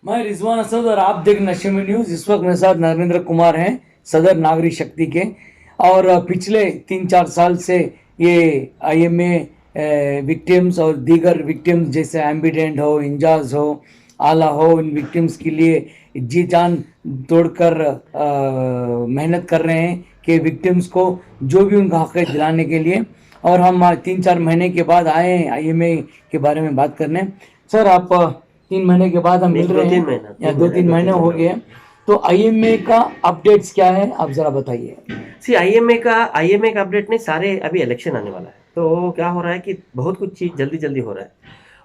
मैं रिजवान असद और आप देख नशे में न्यूज। इस वक्त मेरे साथ नरेंद्र कुमार हैं, सदर नागरिक शक्ति के। और पिछले 3-4 साल से ये आईएमए विक्टिम्स और दीगर विक्टिम्स जैसे एम्बिडेंट हो, इंजाज हो, आला हो, इन विक्टिम्स के लिए जी जान तोड़कर मेहनत कर रहे हैं कि विक्टिम्स को जो भी उनका हक है दिलाने के लिए। और हम 3-4 महीने के बाद आए हैं आईएमए के बारे में बात करने। सर, आप 3 महीने के बाद हम नहीं, मिल दो रहे तीन हैं, महीना या तीन दो महीना तीन दो महीने तीन हो महीना हो गए गया। हैं। तो आईएमए का अपडेट्स क्या है, आप जरा बताइए। सी आईएमए का अपडेट नहीं, सारे अभी इलेक्शन आने वाला है, तो क्या हो रहा है कि बहुत कुछ चीज़ जल्दी जल्दी हो रहा है।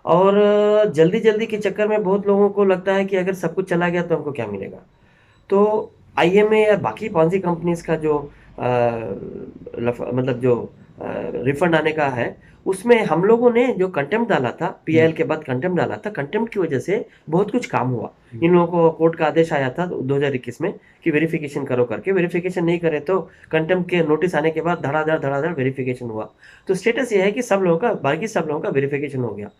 और जल्दी जल्दी के चक्कर में बहुत लोगों को लगता है कि अगर सब कुछ चला गया तो हमको क्या मिलेगा। तो आईएमए या बाकी पॉन्जी कंपनीज का जो मतलब जो रिफंड आने का है, उसमें हम लोगों ने जो कंटेम्प्ट डाला था, पीआईएल के बाद कंटेम्प्ट डाला था, कंटेम्प्ट की वजह से बहुत कुछ काम हुआ। इन लोगों को कोर्ट का आदेश आया था 2021 में कि वेरिफिकेशन करो करके, वेरिफिकेशन नहीं करे तो कंटेम्प्ट के नोटिस आने के बाद धड़ाधड़ धड़ाधड़ वेरिफिकेशन हुआ। तो स्टेटस ये है कि सब लोगों का, बाकी सब लोगों का वेरिफिकेशन हो गया।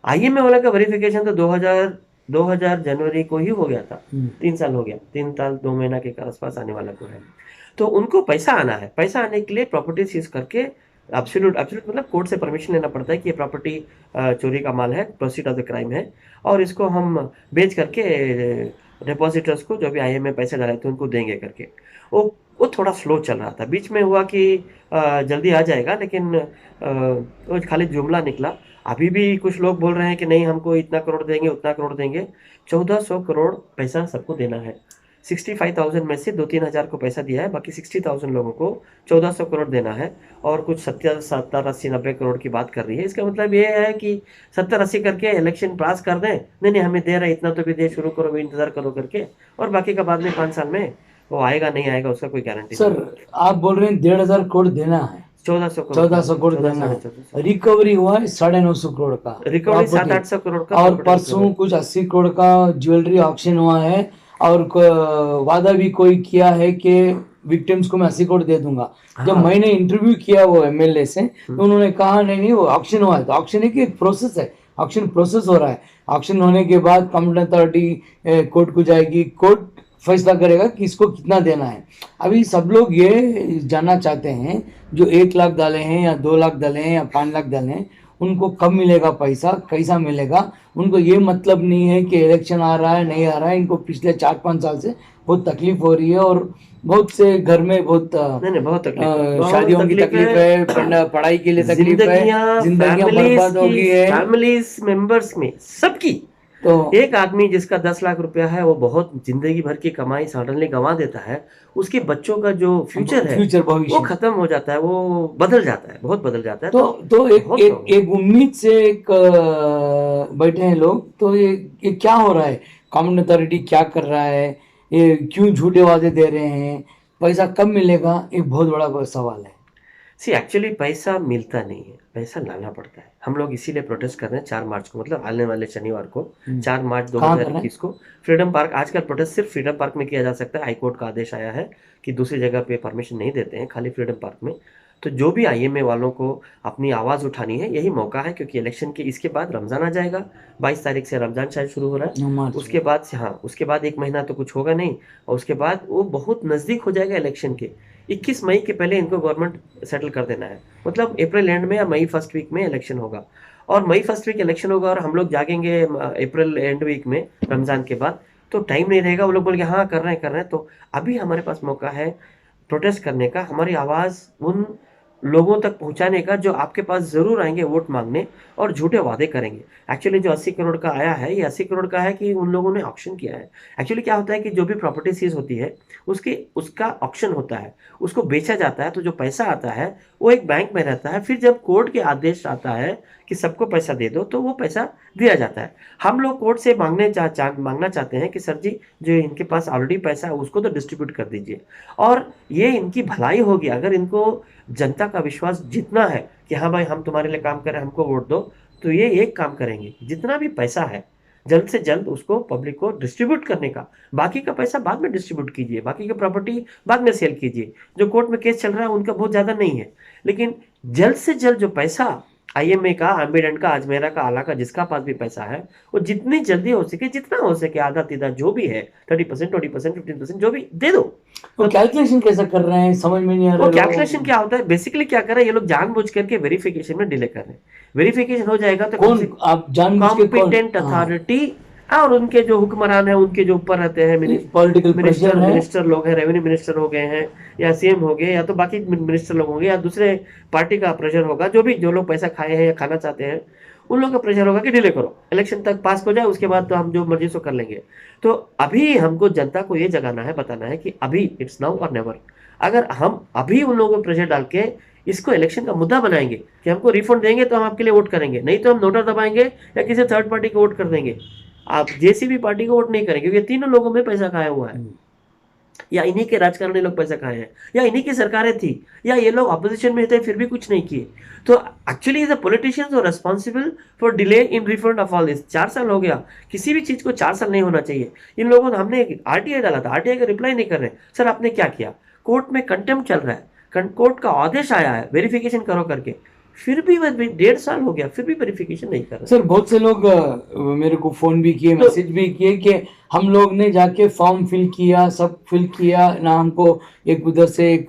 आईएमए वाला का वेरिफिकेशन तो 2000 जनवरी को ही हो गया था। 3 साल हो गया, 3 साल 2 महीना के आसपास आने वाला को है। तो उनको पैसा आना है, पैसा आने के लिए प्रॉपर्टी सीज करके एब्सोल्यूट एब्सोल्यूट मतलब कोर्ट से परमिशन लेना पड़ता है कि ये प्रॉपर्टी चोरी का माल है, प्रोसीड ऑफ द क्राइम है, और इसको हम बेच करके डिपॉजिटर्स को जो भी आईएमए पैसे डाले थे उनको देंगे करके। वो वो थोड़ा स्लो चल रहा था, बीच में हुआ कि जल्दी आ जाएगा, लेकिन वो खाली जुमला निकला। अभी भी कुछ लोग बोल रहे हैं कि नहीं, हमको इतना करोड़ देंगे, उतना करोड़ देंगे। 1400 करोड़ पैसा सबको देना है। 65,000 में से 2-3 हज़ार को पैसा दिया है, बाकी 60,000 लोगों को 1400 करोड़ देना है। और कुछ 70, 80, 90 करोड़ की बात कर रही है। इसका मतलब ये है कि 70-80 करके इलेक्शन पास कर दें, नहीं नहीं हमें दे रहे इतना तो भी दे, शुरू करो भी, इंतजार करो करके। और बाकी का बाद में 5 साल में वो आएगा नहीं आएगा उसका कोई गारंटी नहीं सर, है। आप बोल रहे हैं 1,500 करोड़ देना है। 1400 करोड़ का, 1,400 करोड़ चौदह देना साढ़े है। 1400 रिकवरी हुआ है 950 करोड़ का रिकवरी, सात प्रॉपर्टी। आठ सौ करोड़ का और प्रॉपर्टी परसों रिकवरी। कुछ 80 करोड़ का ज्वेलरी ऑक्शन हुआ है। और वादा भी कोई किया है कि विक्टिम्स को मैं 80 करोड़ दे दूंगा। जब हाँ। मैंने इंटरव्यू किया वो एमएलए से, तो उन्होंने कहा नहीं नहीं, वो ऑक्शन हुआ है। तो ऑक्शन एक प्रोसेस है, ऑक्शन प्रोसेस हो रहा है। ऑक्शन होने के बाद कॉम्पिटेंट अथॉरिटी कोर्ट को जाएगी, कोर्ट फैसला करेगा कि इसको कितना देना है। अभी सब लोग ये जानना चाहते हैं, जो 1 लाख डाले हैं या 2 लाख डाले हैं या 5 लाख डाले हैं, उनको कब मिलेगा पैसा, कैसा मिलेगा। उनको ये मतलब नहीं है कि इलेक्शन आ रहा है नहीं आ रहा है। इनको पिछले 4-5 साल से बहुत तकलीफ हो रही है, और बहुत से घर में बहुत नहीं नहीं, बहुत तकलीफ है, बहुत शादियों की तकलीफ तकलीफ है। है, पढ़ाई के लिए तकलीफ है, जिंदगियां, जिंदगियां फैमिलीज बर्बाद हो की, गई है। फैमिलीज मेंबर्स में सबकी। तो एक आदमी जिसका 10 लाख रुपया है, वो बहुत जिंदगी भर की कमाई सडनली गंवा देता है। उसके बच्चों का जो फ्यूचर है फ्यूचर वो भविष्य, खत्म हो जाता है, वो बदल जाता है, बहुत बदल जाता है। तो तो तो एक बहुत एक प्रॉब्लम। एक उम्मीद से एक बैठे हैं लोग। तो ये क्या हो रहा है, कॉमन अथॉरिटी क्या कर रहा है, ये क्यों झूठे वादे दे रहे हैं, पैसा कब मिलेगा, एक बहुत बड़ा सवाल है। सी एक्चुअली पैसा मिलता नहीं है, पैसा लाना पड़ता है। हम लोग इसीलिए प्रोटेस्ट कर रहे हैं 4 मार्च को, मतलब आने वाले शनिवार को, 4 मार्च दो कहाँ कर हजार रहे हैं। इक्कीस को फ्रीडम पार्क। आजकल प्रोटेस्ट सिर्फ फ्रीडम पार्क में किया जा सकता है, हाईकोर्ट का आदेश आया है कि दूसरी जगह पे परमिशन नहीं देते हैं, खाली फ्रीडम पार्क में। तो जो भी आईएमए वालों को अपनी आवाज़ उठानी है, यही मौका है, क्योंकि इलेक्शन के इसके बाद रमज़ान आ जाएगा। 22 तारीख से रमज़ान शायद शुरू हो रहा है। मार्च उसके में। बाद से, हाँ, उसके बाद 1 महीना तो कुछ होगा नहीं, और उसके बाद वो बहुत नज़दीक हो जाएगा इलेक्शन के। 21 मई के पहले इनको गवर्नमेंट सेटल कर देना है, मतलब अप्रैल एंड में या मई फर्स्ट वीक में इलेक्शन होगा। और मई फर्स्ट वीक इलेक्शन होगा और हम लोग जागेंगे अप्रैल एंड वीक में, रमज़ान के बाद। तो टाइम नहीं रहेगा, वो लोग बोलेंगे हाँ कर रहे हैं। तो अभी हमारे पास मौका है प्रोटेस्ट करने का, हमारी आवाज़ उन लोगों तक पहुंचाने का जो आपके पास ज़रूर आएंगे वोट मांगने और झूठे वादे करेंगे। एक्चुअली जो 80 करोड़ का आया है, ये 80 करोड़ का है कि उन लोगों ने ऑक्शन किया है। एक्चुअली क्या होता है कि जो भी प्रॉपर्टी सीज होती है, उसका ऑक्शन होता है, उसको बेचा जाता है। तो जो पैसा आता है वो एक बैंक में रहता है, फिर जब कोर्ट के आदेश आता है कि सबको पैसा दे दो, तो वो पैसा दिया जाता है। हम लोग कोर्ट से मांगना चाहते हैं कि सर जी, जो इनके पास ऑलरेडी पैसा है उसको तो डिस्ट्रीब्यूट कर दीजिए। और ये इनकी भलाई होगी अगर इनको जनता का विश्वास जीतना है कि हाँ भाई, हम तुम्हारे लिए काम कर रहे हैं, हमको वोट दो। तो ये एक काम करेंगे, जितना भी पैसा है जल्द से जल्द उसको पब्लिक को डिस्ट्रीब्यूट करने का। बाकी का पैसा बाद में डिस्ट्रीब्यूट कीजिए, बाकी की प्रॉपर्टी बाद में सेल कीजिए। जो कोर्ट में केस चल रहा है उनका बहुत ज़्यादा नहीं है, लेकिन जल्द से जल्द जो पैसा आईएमए का, एम्बेडेंट का, अजमेरा का, आला का, जिसका पास भी पैसा है वो जितनी जल्दी हो सके, जितना हो सके, आधा तीधा जो भी है, 30%, 20%, 15% जो भी दे दो। वो कैलकुलेशन कैसा कर रहे हैं समझ में नहीं आ रहा वो है कैलकुलेशन लोग। क्या होता है, बेसिकली क्या कर रहे हैं ये लोग, जानबूझ करके वेरिफिकेशन में डिले कर रहे हैं। वेरिफिकेशन हो जाएगा तो कम से कौन आप जानबूझ के कौन? कॉम्पिटेंट हाँ, अथॉरिटी और उनके जो हुक्मरान है, उनके जो ऊपर रहते हैं, पॉलिटिकल प्रेशर है। मिनिस्टर लोग हैं, रेवेन्यू मिनिस्टर हो गए हैं, या सीएम हो गए, या तो बाकी मिनिस्टर लोग होंगे, या दूसरे पार्टी का प्रेशर होगा, जो भी, जो लोग पैसा खाए हैं या खाना चाहते हैं, उन लोगों का प्रेशर होगा कि डिले करो, इलेक्शन तक पास हो जाए, उसके बाद तो हम जो मर्जी सो कर लेंगे। तो अभी हमको जनता को ये जगाना है, बताना है कि अभी इट्स नाउ और नेवर। अगर हम अभी उन लोगों को प्रेशर डाल के इसको इलेक्शन का मुद्दा बनाएंगे कि हमको रिफंड देंगे तो हम आपके लिए वोट करेंगे, नहीं तो हम नोटा दबाएंगे या किसी थर्ड पार्टी को वोट कर देंगे, आप जेसीबी पार्टी को वोट नहीं करेंगे, क्योंकि ये तीनों लोगों में पैसा खाया हुआ है, या इन्हीं के राजकारणी लोग पैसा खाए हैं, या इन्हीं की सरकारें थी, या ये लोग अपोजिशन में थे फिर भी कुछ नहीं किए। तो actually the politicians are responsible for delay in refund of all this. 4 साल हो गया, किसी भी चीज को 4 साल नहीं होना चाहिए। इन लोगों ने, हमने आरटीआई डाला था, आरटीआई का रिप्लाई नहीं कर रहे। सर आपने क्या किया, कोर्ट में कंटेम्प्ट चल रहा है, कोर्ट का आदेश आया है वेरिफिकेशन करो करके, फिर भी 1.5 साल हो गया, फिर भी वेरिफिकेशन नहीं कर रहे। सर बहुत से लोग मेरे को फोन भी किए, मैसेज भी किए कि हम लोग ने जाके फॉर्म फिल किया, सब फिल किया ना, हमको एक उधर से एक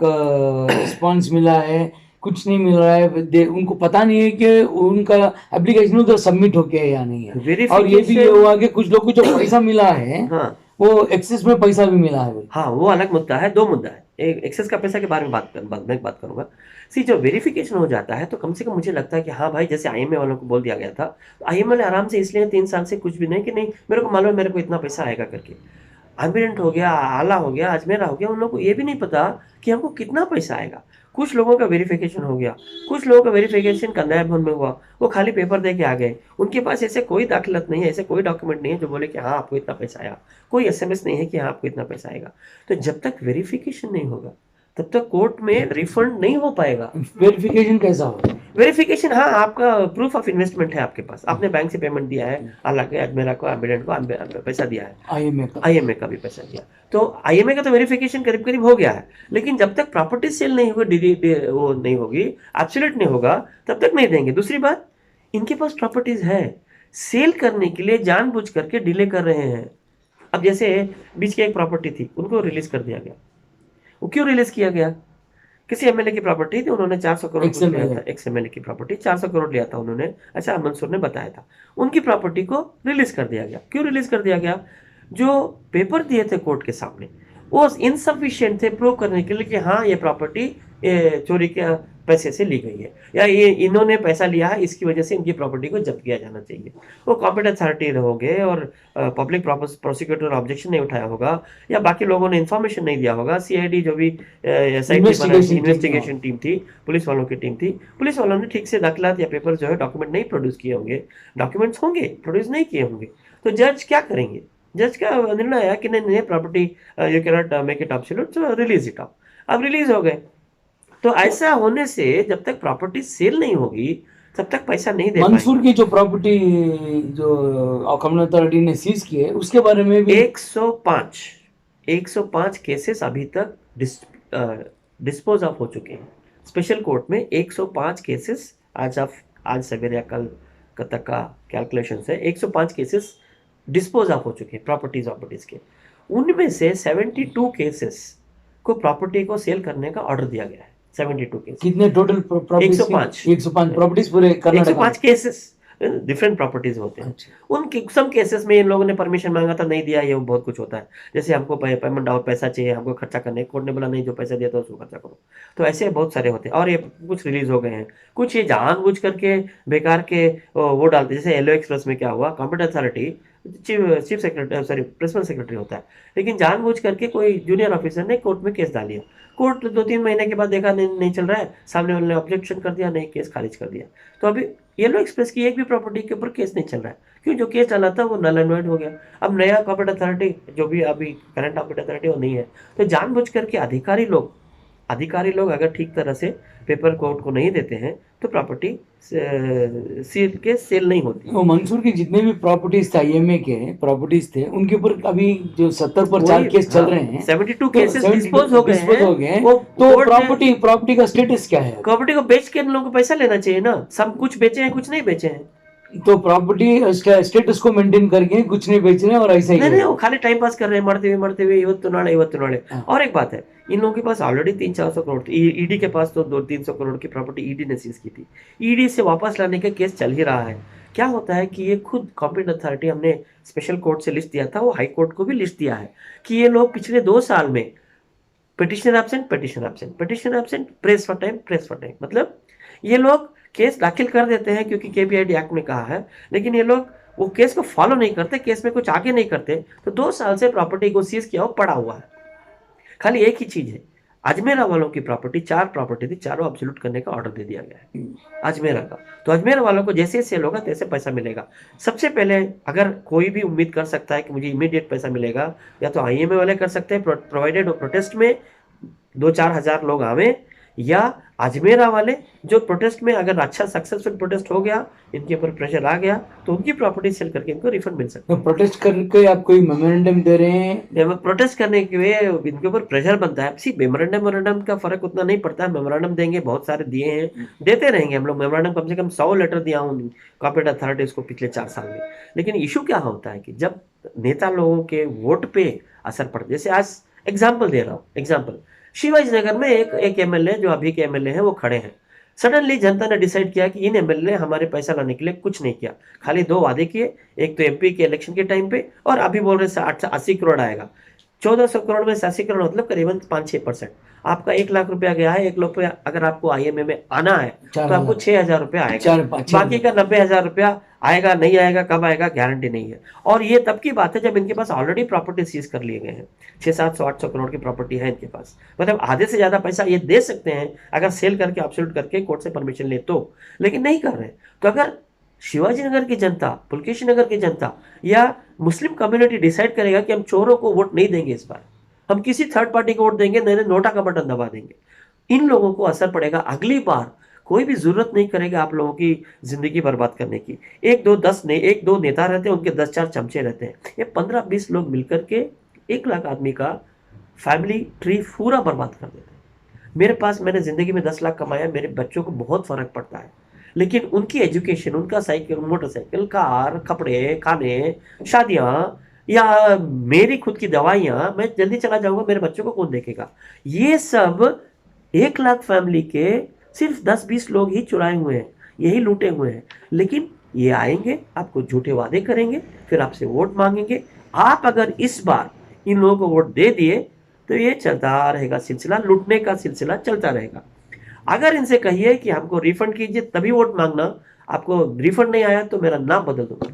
रिस्पांस मिला है, कुछ नहीं मिल रहा है। उनको पता नहीं है कि उनका एप्लीकेशन उधर सबमिट होके है या नहीं है। और ये भी ये वेरिफिकेशन, हुआ कि कुछ लोग को जो पैसा मिला है हाँ वो एक्सेस में पैसा भी मिला है। हाँ, वो अलग मुद्दा है, दो मुद्दा है। एक एक्सेस का पैसा के बारे में बाद में बात करूंगा। सी, जो वेरिफिकेशन हो जाता है तो कम से कम मुझे लगता है कि हाँ भाई, जैसे आईएमए वालों को बोल दिया गया था, तो आईएमए ने आराम से इसलिए 3 साल से कुछ भी नहीं, कि नहीं मेरे को मालूम है मेरे को इतना पैसा आएगा करके। एम्बिडेंट हो गया, आला हो गया, अजमेरा हो गया, उन लोगों को ये भी नहीं पता कि हमको कितना पैसा आएगा। कुछ लोगों का वेरिफिकेशन हो गया, कुछ लोगों का वेरिफिकेशन कंदाया भवन में हुआ, वो खाली पेपर दे के आ गए, उनके पास ऐसे कोई दाखिलत नहीं है, ऐसे कोई डॉक्यूमेंट नहीं है जो बोले कि हाँ आपको इतना पैसा आया, कोई एसएमएस नहीं है कि हाँ आपको इतना पैसा आएगा। तो जब तक वेरिफिकेशन नहीं होगा तब तक कोर्ट में रिफंड नहीं हो पाएगा। वेरिफिकेशन कैसा होगा? वेरिफिकेशन, हाँ, आपका प्रूफ ऑफ इन्वेस्टमेंट है आपके पास, आपने बैंक से पेमेंट दिया है, हालांकि अजमेरा को, एम्बिडेंट को पैसा दिया है, आईएमए का भी पैसा दिया, तो आईएमए का तो वेरिफिकेशन करीब करीब हो गया है। लेकिन जब तक प्रॉपर्टी सेल नहीं होगी, वो नहीं होगी, एब्सोल्यूट नहीं होगा, तब तक नहीं देंगे। दूसरी बात, इनके पास प्रॉपर्टीज है, सेल करने के लिए जानबूझ करके डिले कर रहे हैं। अब जैसे बीच की एक प्रॉपर्टी थी, उनको रिलीज कर दिया गया। वो क्यों रिलीज किया गया? किसी एमएलए की प्रॉपर्टी थी, उन्होंने 400 करोड़ कुछ लिया था, एक्स एमएलए की प्रॉपर्टी 400 करोड़ लिया था उन्होंने, अच्छा मंसूर ने बताया था। उनकी प्रॉपर्टी को रिलीज कर दिया गया। क्यों रिलीज कर दिया गया? जो पेपर दिए थे कोर्ट के सामने वो इनसफिशिएंट थे प्रूव करने के लिए कि हाँ ये प्रॉपर्टी चोरी के पैसे से ली गई है, या ये इन्होंने पैसा लिया है, इसकी वजह से इनकी प्रॉपर्टी को जब्त किया जाना चाहिए। वो कॉम्पिटेंट अथॉरिटी रहोगे और पब्लिक प्रोसिक्यूटर ऑब्जेक्शन नहीं उठाया होगा, या बाकी लोगों ने इन्फॉर्मेशन नहीं दिया होगा, सीआईडी जो भी इन्वेस्टिगेशन टीम थी, पुलिस वालों की टीम थी, पुलिस वालों ने ठीक से दाखिलात या पेपर जो है डॉक्यूमेंट नहीं प्रोड्यूस किए होंगे, डॉक्यूमेंट्स होंगे प्रोड्यूस नहीं किए होंगे, तो जज क्या करेंगे? जज का निर्णय आया कि नहीं property you can not make it absolute, so release it of. अब रिलीज हो गए, तो ऐसा होने से जब तक प्रॉपर्टी सेल नहीं होगी तब तक पैसा नहीं दे मंसूर की जो प्रॉपर्टी जो कम्युनिटी अथॉरिटी ने सीज की है उसके बारे में भी 105 केसेस अभी तक डिस्पोज ऑफ हो चुके हैं। स्पेशल कोर्ट में 105 केसेस आज सवेरे या कल तक का कैलकुलेशन से 105 केसेस डिस्पोज ऑफ हो चुके हैं प्रॉपर्टीज के। उनमें से 72 केसेस को प्रॉपर्टी को सेल करने का ऑर्डर दिया गया है। 72 केसेस। कितने टोटल प्रॉपर्टीज? 105 प्रॉपर्टीज पूरे कर्नाटक। 105 केसेस डिफरेंट प्रॉपर्टीज होते हैं। उन सम केसेस में इन लोगों ने परमिशन मांगा था, नहीं दिया, ये बहुत कुछ होता है। जैसे हमको पेमेंट और पैसा चाहिए, हमको खर्चा करने, कोर्ट ने बोला नहीं, जो पैसा दिया था उसको खर्चा करो। तो ऐसे बहुत सारे होते हैं, और ये कुछ रिलीज हो गए हैं, कुछ ये जानबूझ करके बेकार के वो डालते। जैसे येलो एक्सप्रेस में क्या हुआ, competent authority chief secretary, sorry principal secretary होता है, लेकिन जानबूझ करके कोई जूनियर ऑफिसर ने कोर्ट में केस डाल दिया। कोर्ट 2-3 महीने के बाद देखा नहीं चल रहा है, सामने वाले ने ऑब्जेक्शन कर दिया, नहीं केस खारिज कर दिया। तो अभी येलो एक्सप्रेस की एक भी प्रॉपर्टी के ऊपर केस नहीं चल रहा है, क्यों? जो केस डाला था वो नल एंड वॉइड हो गया। अब नया कॉम्पिटेंट अथॉरिटी, जो भी अभी करंट कॉम्पिटेंट अथॉरिटी, वो नहीं है। तो जानबूझ करके अधिकारी लोग अधिकारी लोग अगर ठीक तरह से पेपर कोर्ट को नहीं देते हैं तो प्रॉपर्टी सेल नहीं होती। वो मंसूर के जितने भी प्रॉपर्टीज थे आईएमए के प्रॉपर्टीज थे उनके ऊपर अभी जो 70 पर 4 केस चल रहे हैं 72 तो केसेस 72 डिस्पोज हो गए डिस्पोज हो गए हैं। हैं। वो तो कोर्ट ने प्रॉपर्टी का स्टेटस क्या है? प्रॉपर्टी को बेच के इन लोगों को पैसा लेना चाहिए ना। सब कुछ बेचे हैं, कुछ नहीं बेचे हैं। तो प्रॉपर्टी स्टेटस को मेंटेन करके कुछ नहीं बेच रहे हैं और ऐसा ही नहीं है। नहीं, वो खाली टाइम पास कर रहे हैं, मरते हुए इवत्तु नाले। हाँ। और एक बात है, इन लोगों के पास ऑलरेडी 300-400 करोड़ थी। ईडी के पास तो 200-300 करोड़ की प्रॉपर्टी ईडी ने सीज की थी। ईडी से वापस लाने का केस चल ही रहा है। क्या होता है कि ये खुद कॉम्पिटेंट अथॉरिटी, हमने स्पेशल कोर्ट से लिस्ट दिया था, वो हाई कोर्ट को भी लिस्ट दिया है कि ये लोग पिछले 2 साल में petitioner absent, press for time, मतलब ये लोग केस दाखिल कर देते हैं क्योंकि केपीआईडी एक्ट में कहा है, लेकिन ये लोग वो केस को फॉलो नहीं करते, केस में कुछ आगे नहीं करते। तो 2 साल से प्रॉपर्टी को सीज किया हुआ पड़ा हुआ है। खाली एक ही चीज है, अजमेरा वालों की प्रॉपर्टी 4 प्रॉपर्टी थी, चारों अब्सोल्यूट करने का ऑर्डर दे दिया गया है अजमेरा का। तो अजमेरा वालों को जैसे सेल होगा तैसे पैसा मिलेगा। सबसे पहले अगर कोई भी उम्मीद कर सकता है कि मुझे इमीडिएट पैसा मिलेगा, या तो आईएमए वाले कर सकते हैं, प्रोवाइडेड प्रोटेस्ट में 2-4 हजार लोग आवे, या अजमेरा वाले जो प्रोटेस्ट में अगर अच्छा सक्सेसफुल प्रोटेस्ट हो गया, इनके ऊपर प्रेशर आ गया, तो उनकी प्रॉपर्टी सेल करके इनको रिफंड मिल सकता तो प्रोटेस्ट करके आप कोई मेमोरेंडम दे रहे हैं? है। प्रोटेस्ट करने के लिए इनके ऊपर प्रेशर बनता है। सी मेमोरेंडम का फर्क उतना नहीं पड़ता है। मेमोरेंडम देंगे, बहुत सारे दिए हैं, देते रहेंगे हम लोग। मेमोरेंडम कम से कम 100 लेटर दिया हूँ कॉर्पोरेट अथॉरिटीज को पिछले 4 साल में। लेकिन इशू क्या होता है कि जब नेता लोगों के वोट पे असर पड़ता है, जैसे आज एग्जाम्पल दे रहा हूँ, एग्जाम्पल शिवाजी नगर में एक एमएलए जो अभी के एमएलए हैं वो खड़े हैं। सडनली जनता ने डिसाइड किया कि इन एमएलए ने हमारे पैसा लाने के लिए कुछ नहीं किया, खाली 2 वादे किए, एक तो एमपी के इलेक्शन के टाइम पे, और अभी बोल रहे 80 करोड़ आएगा। 1400 करोड़ में 80 करोड़ मतलब करीबन 5-6%। आपका 1 लाख रुपया गया है, 1 लाख रुपया अगर आपको आईएमए में आना है तो आपको 6,000 रुपया आएगा। बाकी का 90,000 रुपया आएगा नहीं आएगा, कब आएगा गारंटी नहीं है। और ये तब की बात है जब इनके पास ऑलरेडी प्रॉपर्टी सीज कर लिए गए हैं। 600-700-800 करोड़ की प्रॉपर्टी है इनके पास, मतलब आधे से ज्यादा पैसा ये दे सकते हैं अगर सेल करके एब्सोल्यूट करके कोर्ट से परमिशन ले तो, लेकिन नहीं कर रहे। तो अगर शिवाजी नगर की जनता, पुलकेशी नगर की जनता या मुस्लिम कम्युनिटी डिसाइड करेगा कि हम चोरों को वोट नहीं देंगे, इस बार हम किसी थर्ड पार्टी को वोट देंगे, नहीं नोटा का बटन दबा देंगे, इन लोगों को असर पड़ेगा। अगली बार कोई भी जरूरत नहीं करेगा आप लोगों की जिंदगी बर्बाद करने की। 1-2 नेता रहते हैं, उनके 10-4 चमचे रहते हैं। ये 15-20 लोग मिलकर के 1 लाख आदमी का फैमिली ट्री पूरा बर्बाद कर देते हैं। मेरे पास, मैंने जिंदगी में 10 लाख कमाया, मेरे बच्चों को बहुत फर्क पड़ता है, लेकिन उनकी एजुकेशन, उनका साइकिल, मोटरसाइकिल, कार, कपड़े, खाने, शादियां, या मेरी खुद की दवाइयां, मैं जल्दी चला जाऊंगा, मेरे बच्चों को कौन देखेगा? ये सब 1 लाख फैमिली के सिर्फ 10-20 लोग ही चुराए हुए हैं, यही लूटे हुए हैं। लेकिन ये आएंगे, आपको झूठे वादे करेंगे, फिर आपसे वोट मांगेंगे। आप अगर इस बार इन लोगों को वोट दे दिए तो ये चलता रहेगा सिलसिला, लूटने का सिलसिला चलता रहेगा। अगर इनसे कहिए कि हमको रिफंड कीजिए तभी वोट मांगना, आपको रिफंड नहीं आया तो मेरा नाम बदल दूंगा।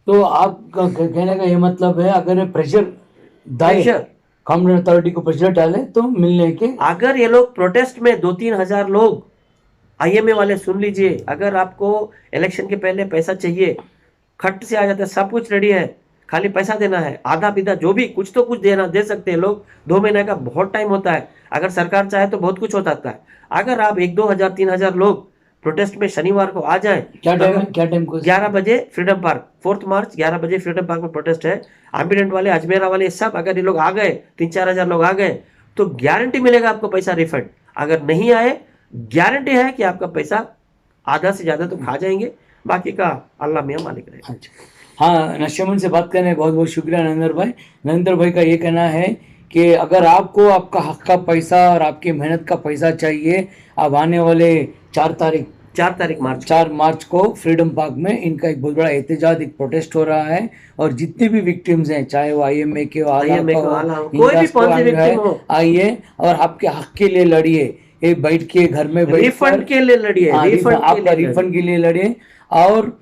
तो आपका कहने का ये मतलब है अगर प्रेशर कॉम्पिटेंट अथॉरिटी को प्रेशर डाले तो मिलने के, अगर ये लोग प्रोटेस्ट में 2-3 हजार लोग, आईएमए वाले सुन लीजिए, अगर आपको इलेक्शन के पहले पैसा चाहिए, खट से आ जाता है, सब कुछ रेडी है, खाली पैसा देना है, आधा पीधा जो भी कुछ तो कुछ देना दे सकते हैं लोग। 2 महीने का बहुत टाइम होता है, अगर सरकार चाहे तो बहुत कुछ हो सकता है। अगर आप 1-2 हजार 3 हजार लोग प्रोटेस्ट में शनिवार को आ जाएं, क्या टाइम को? 11 बजे फ्रीडम पार्क, 4 मार्च 11 बजे फ्रीडम पार्क में प्रोटेस्ट है। एम्बिडेंट वाले, अजमेरा वाले, सब अगर ये लोग आ गए, 3-4 हजार लोग आ गए, तो गारंटी मिलेगा आपको पैसा रिफंड। अगर नहीं आए, गारंटी है कि आपका पैसा आधा से ज्यादा तो खा जाएंगे, बाकी का अल्लाह मियां मालिक रहेगा। अच्छा, हाँ, नशेमन से बात करने बहुत बहुत शुक्रिया नरेंद्र भाई का ये कहना है कि अगर आपको आपका हक का पैसा और आपकी मेहनत का पैसा चाहिए, अब आने वाले 4 मार्च को फ्रीडम पार्क में इनका एक बहुत बड़ा एहतजाज, एक प्रोटेस्ट हो रहा है। और जितने भी विक्टिम्स हैं, चाहे वो आईएमए के कोई भी विक्टिम हो, आइए और आपके हक के लिए लड़िए। ये बैठ के घर में रिफंड के लिए लड़िए, आपका रिफंड के लिए लड़िए। और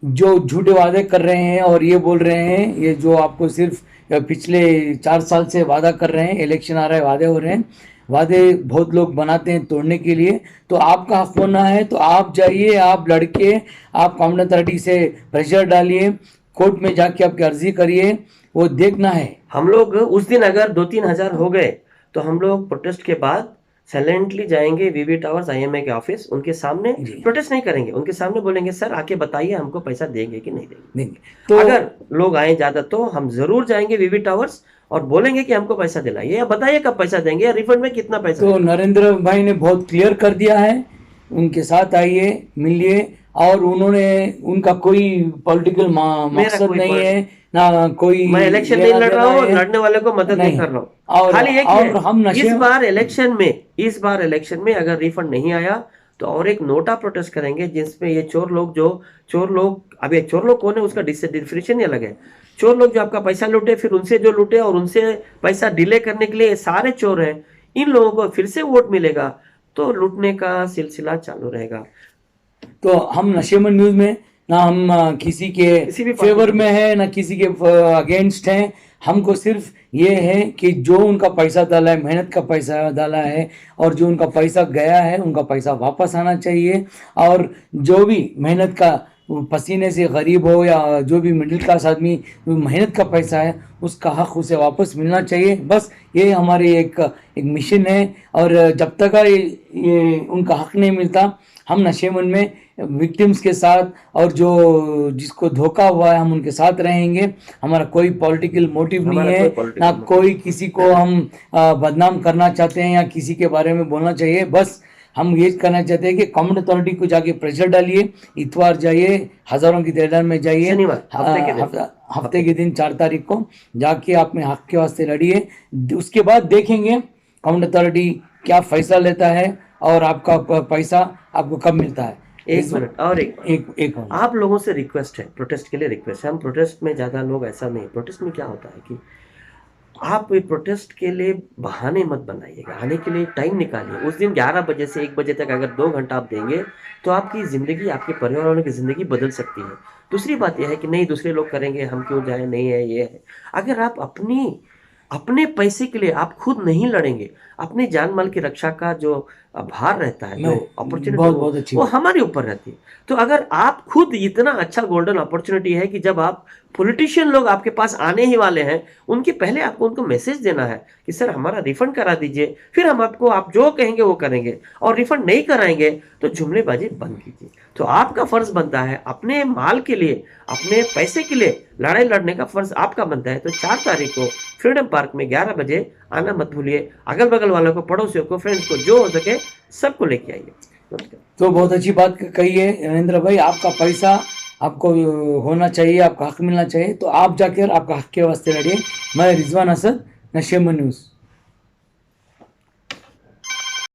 जो झूठे वादे कर रहे हैं और ये बोल रहे हैं, ये जो आपको सिर्फ पिछले 4 साल से वादा कर रहे हैं, इलेक्शन आ रहा है, वादे हो रहे हैं, वादे बहुत लोग बनाते हैं तोड़ने के लिए। तो आपका हक होना है तो आप जाइए, आप लड़के, आप कॉम्पिटेंट अथॉरिटी से प्रेशर डालिए, कोर्ट में जाके आपकी अर्जी करिए, वो देखना है। हम लोग उस दिन अगर 2-3 हजार हो गए तो हम लोग प्रोटेस्ट के बाद साइलेंटली जाएंगे वीवी टावर्स आईएमए के ऑफिस, उनके सामने जी। प्रोटेस्ट नहीं करेंगे, उनके सामने बोलेंगे सर आके बताइए हमको पैसा देंगे कि नहीं देंगे। देंगे तो अगर लोग आए ज्यादा तो हम जरूर जाएंगे वीवी टावर्स और बोलेंगे कि हमको पैसा दिलाइए या बताइए कब पैसा देंगे या रिफंड में कितना पैसा तो है। नरेंद्र भाई ने बहुत क्लियर कर दिया है, उनके साथ आइए, मिलिए, और उन्होंने उनका कोई पॉलिटिकल मकसद कोई नहीं है, ना कोई मैं इलेक्शन नहीं लेना लड़ रहा देना हूँ, है, लड़ने वाले को मदद नहीं नहीं। कर रहा हूँ। और खाली एक और हम है, नशे इस बार इलेक्शन में अगर रिफंड नहीं आया तो और एक नोटा प्रोटेस्ट करेंगे जिसमें ये चोर लोग अब ये चोर लोग कौन है उसका डिफिनेशन ही अलग है। चोर लोग जो आपका पैसा लूटे, फिर उनसे जो लूटे और उनसे पैसा डिले करने के लिए ये सारे चोर हैं, इन लोगों को फिर से वोट मिलेगा तो लूटने का सिलसिला चालू रहेगा। तो हम नशेमंद न्यूज में ना हम किसी किसी के भी पार्टी फेवर को- में है ना किसी के अगेंस्ट हैं। हमको सिर्फ ये है कि जो उनका पैसा डाला है, मेहनत का पैसा डाला है, और जो उनका पैसा गया है उनका पैसा वापस आना चाहिए। और जो भी मेहनत का पसीने से गरीब हो या जो भी मिडिल क्लास आदमी मेहनत का पैसा है उसका हक उसे वापस मिलना चाहिए। बस ये हमारी एक मिशन है। और जब तक ये उनका हक नहीं मिलता हम नशेमंद में विक्टिम्स के साथ और जो जिसको धोखा हुआ है हम उनके साथ रहेंगे। हमारा कोई पॉलिटिकल मोटिव नहीं हमारा है, कोई political ना motive कोई किसी को हम बदनाम करना चाहते हैं या किसी के बारे में बोलना चाहिए। बस हम ये करना चाहते हैं कि कॉमन अथॉरिटी को जाके प्रेशर डालिए, इतवार जाइए, हजारों की तादाद में जाइए, शनिवार, हफ्ते के दिन। हफ्ते के दिन 4 तारीख को जाके अपने हक के वास्ते लड़िए। उसके बाद देखेंगे कॉमन अथॉरिटी क्या फैसला लेता है और आपका पैसा आपको कब मिलता है। एक मिनट और एक आप लोगों से रिक्वेस्ट है, प्रोटेस्ट के लिए रिक्वेस्ट है। हम प्रोटेस्ट में ज्यादा लोग ऐसा नहीं, प्रोटेस्ट में क्या होता है कि आप ये प्रोटेस्ट के लिए बहाने मत बनाइएगा, आने के लिए टाइम निकालिए। उस दिन 11 बजे से 1 बजे तक अगर 2 घंटा आप देंगे तो आपकी ज़िंदगी, आपके परिवार वालों की ज़िंदगी बदल सकती है। दूसरी बात यह है कि नहीं दूसरे लोग करेंगे हम क्यों जाएं, नहीं है ये है। अगर आप अपने पैसे के लिए आप खुद नहीं लड़ेंगे, अपने जान माल की रक्षा का जो भार रहता है, जो अपॉर्चुनिटी बहुत अच्छी वो हमारे ऊपर रहती है। तो अगर आप खुद इतना अच्छा गोल्डन अपॉर्चुनिटी है कि जब आप पॉलिटिशियन लोग आपके पास आने ही वाले हैं, उनके पहले आपको उनको मैसेज देना है कि सर हमारा रिफंड करा दीजिए, फिर हम आपको आप जो कहेंगे वो करेंगे। और रिफंड नहीं कराएंगे तो जुमलेबाजी बंद कीजिए। तो आपका फर्ज बनता है अपने माल के लिए, अपने पैसे के लिए लड़ाई लड़ने का फर्ज आपका बनता है। तो 4 तारीख को फ्रीडम पार्क में 11 बजे आना मत भूलिए। अगल बगल वालों को, पड़ोसियों को, फ्रेंड्स को, जो हो सके सबको लेके आइए। नमस्कार। तो बहुत अच्छी बात कही है नरेंद्र भाई। आपका पैसा आपको होना चाहिए, आपका हक मिलना चाहिए, तो आप जाकर आपका हक के वास्ते लड़िए। मैं रिजवान असद, नशेमंद न्यूज़।